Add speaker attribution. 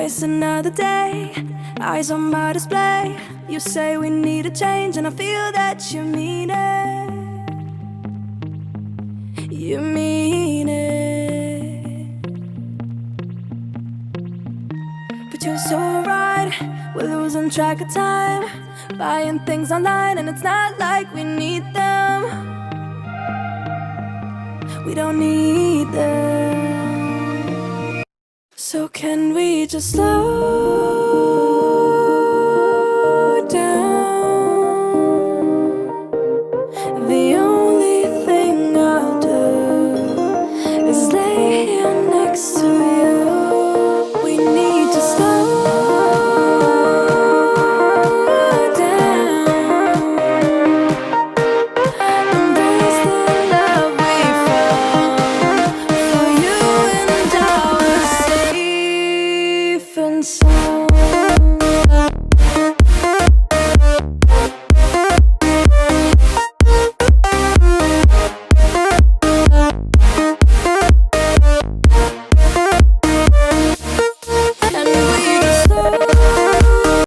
Speaker 1: waste another day, eyes on my display. You say we need a change, and I feel that you mean it. You mean it. But you're so right, we're losing track of time, buying things online, and it's not like we need them. We don't need them. So can we just slow down? The only thing I'll do is lay here next to you. We need to slow down, embrace the love we found. For you and I, we're safe and sound.